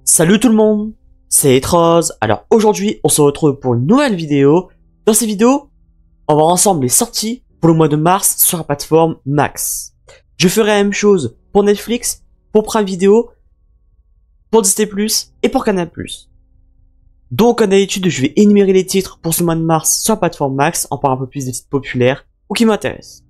Salut tout le monde, c'est Etroz. Alors aujourd'hui, on se retrouve pour une nouvelle vidéo. Dans cette vidéo, on va voir ensemble les sorties pour le mois de mars sur la plateforme Max. Je ferai la même chose pour Netflix, pour Prime Video, pour Disney+, et pour Canal+. Donc comme d'habitude, je vais énumérer les titres pour ce mois de mars sur la plateforme Max, en parlant un peu plus des titres populaires ou qui m'intéressent.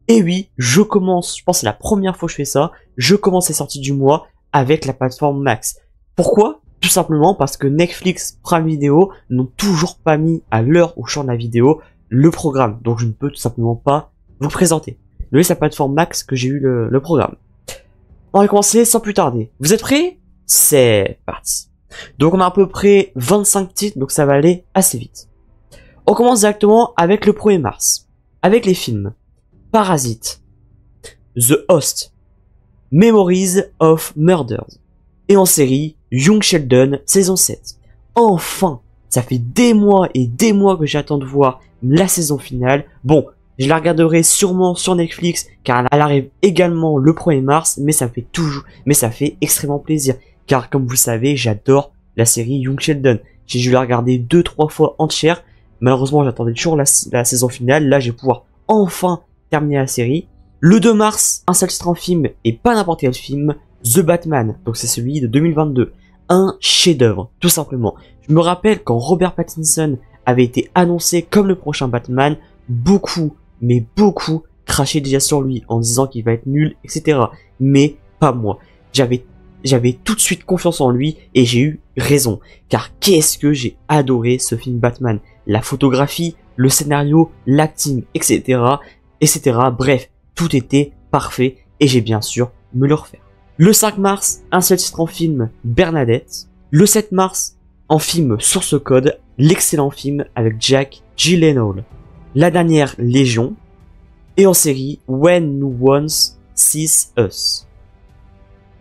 Et oui, je pense que c'est la première fois que je fais ça, je commence les sorties du mois avec la plateforme Max. Pourquoi? Tout simplement parce que Netflix, Prime Video n'ont toujours pas mis à l'heure où je sors la vidéo le programme. Donc je ne peux tout simplement pas vous présenter. C'est la plateforme Max que j'ai eu le programme. On va commencer sans plus tarder. Vous êtes prêts? C'est parti. Donc on a à peu près 25 titres, donc ça va aller assez vite. On commence directement avec le 1er mars. Avec les films Parasite, The Host, Memories of Murders. Et en série, Young Sheldon, saison 7. Enfin, ça fait des mois et des mois que j'attends de voir la saison finale. Bon, je la regarderai sûrement sur Netflix, car elle arrive également le 1er mars, mais ça fait extrêmement plaisir. Car comme vous le savez, j'adore la série Young Sheldon. J'ai dû la regarder 2-3 fois entière. Malheureusement, j'attendais toujours la saison finale. Là, je vais pouvoir enfin terminer la série. Le 2 mars, un seul titre en film, et pas n'importe quel film, The Batman, donc c'est celui de 2022. Un chef-d'œuvre, tout simplement. Je me rappelle quand Robert Pattinson avait été annoncé comme le prochain Batman, beaucoup, mais beaucoup crachaient déjà sur lui en disant qu'il va être nul, etc. Mais pas moi. J'avais tout de suite confiance en lui et j'ai eu raison. Car qu'est-ce que j'ai adoré ce film Batman. La photographie, le scénario, l'acting, etc. etc. Bref, tout était parfait et j'ai bien sûr me le refaire. Le 5 mars, un seul titre en film, Bernadette. Le 7 mars, en film Source Code, l'excellent film avec Jack Gyllenhaal. La dernière Légion. Et en série, When No One Sees Us.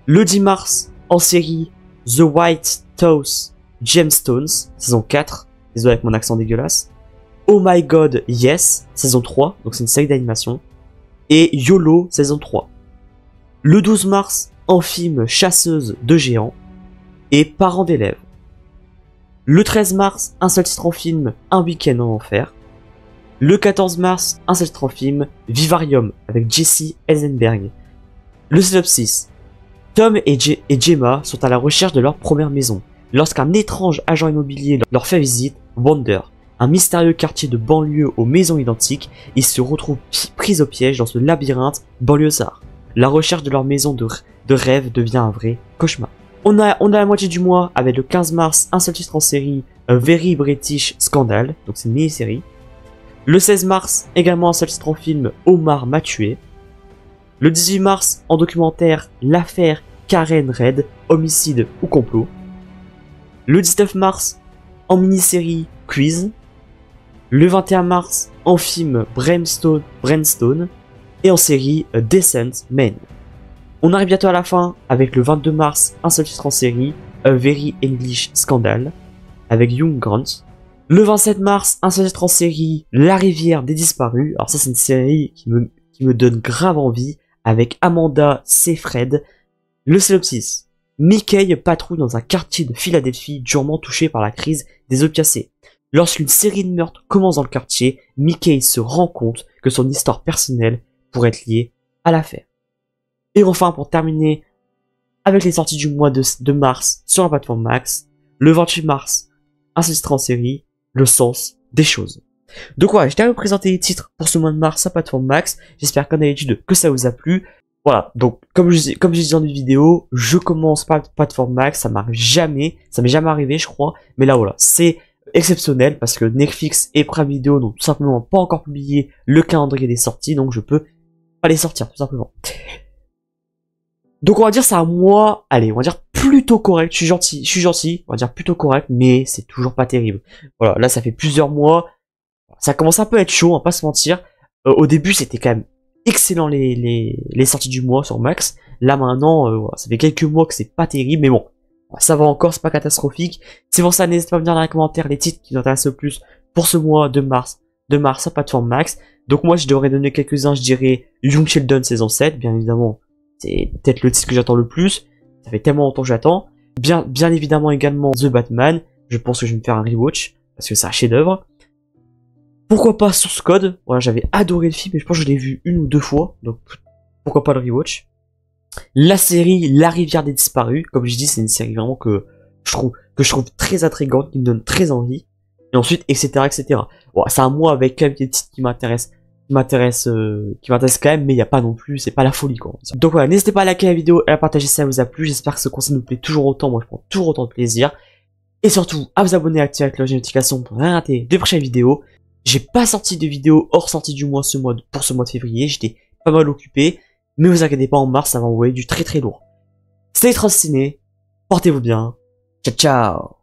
Le 10 mars, en série, The White House Gemstones, saison 4. Désolé avec mon accent dégueulasse. Oh My God, Yes, saison 3. Donc c'est une série d'animation. Et YOLO, saison 3. Le 12 mars, en film Chasseuse de géants et Parents d'élèves. Le 13 mars, un seul titre en film, Un week-end en enfer. Le 14 mars, un seul titre en film, Vivarium avec Jesse Eisenberg. Le synopsis. Tom et Gemma sont à la recherche de leur première maison lorsqu'un étrange agent immobilier leur fait visite, Wonder, un mystérieux quartier de banlieue aux maisons identiques. Ils se retrouvent pris au piège dans ce labyrinthe banlieusard. La recherche de leur maison de rêve devient un vrai cauchemar. On a la moitié du mois avec le 15 mars un seul titre en série, A Very British Scandal, donc c'est une mini-série. Le 16 mars, également un seul titre en film, Omar m'a tué. Le 18 mars, en documentaire, l'affaire Karen Red, homicide ou complot. Le 19 mars, en mini-série, Quiz. Le 21 mars, en film, Brainstone. Et en série, A Decent Man. On arrive bientôt à la fin avec le 22 mars, un seul titre en série, A Very English Scandal, avec Hugh Grant. Le 27 mars, un seul titre en série, La Rivière des Disparus. Alors ça c'est une série qui me donne grave envie, avec Amanda Seyfried. Le synopsis. Mickey patrouille dans un quartier de Philadelphie durement touché par la crise des opiacés. Lorsqu'une série de meurtres commence dans le quartier, Mickey se rend compte que son histoire personnelle pourrait être liée à l'affaire. Et enfin, pour terminer avec les sorties du mois de mars sur la plateforme Max, le 28 mars, un seul titre en série, Le Sens des Choses. Donc voilà, je t'ai présenté les titres pour ce mois de mars sur la plateforme Max. J'espère comme d'habitude que ça vous a plu. Voilà, donc comme j'ai dit dans une vidéo, je commence par la plateforme Max, ça m'est jamais arrivé je crois, mais là voilà, c'est exceptionnel parce que Netflix et Prime Video n'ont tout simplement pas encore publié le calendrier des sorties, donc je peux pas les sortir tout simplement. Donc on va dire c'est un mois, allez, on va dire plutôt correct, je suis gentil, on va dire plutôt correct, mais c'est toujours pas terrible. Voilà, là ça fait plusieurs mois, ça commence un peu à être chaud, on va pas se mentir. Au début c'était quand même excellent les sorties du mois sur Max. Là maintenant, voilà, ça fait quelques mois que c'est pas terrible, mais bon, ça va encore, c'est pas catastrophique. C'est pour ça, n'hésitez pas à me dire dans les commentaires les titres qui vous intéressent le plus pour ce mois de mars sur plateforme Max. Donc moi je devrais donner quelques-uns, je dirais Young Sheldon saison 7, bien évidemment. C'est peut-être le titre que j'attends le plus. Ça fait tellement longtemps que j'attends. Bien évidemment également The Batman. Je pense que je vais me faire un rewatch, parce que c'est un chef-d'œuvre. Pourquoi pas Source Code? Voilà, j'avais adoré le film, et je pense que je l'ai vu 1 ou 2 fois, donc pourquoi pas le rewatch. La série La Rivière des Disparus, comme je dis, c'est une série vraiment que je trouve très intrigante, qui me donne très envie. Et ensuite, etc. Bon, c'est un mois avec quand même des titres qui m'intéressent quand même, mais il n'y a pas non plus, c'est pas la folie quoi. Donc voilà, n'hésitez pas à liker la vidéo et à partager si ça vous a plu. J'espère que ce conseil nous plaît toujours autant, moi je prends toujours autant de plaisir. Et surtout, à vous abonner et à activer la cloche de notification pour rien rater des prochaines vidéos. J'ai pas sorti de vidéo hors sortie du mois pour ce mois de février, j'étais pas mal occupé, mais vous inquiétez pas, en mars ça va envoyer du très lourd. Stay Trust Ciné, portez-vous bien, ciao ciao.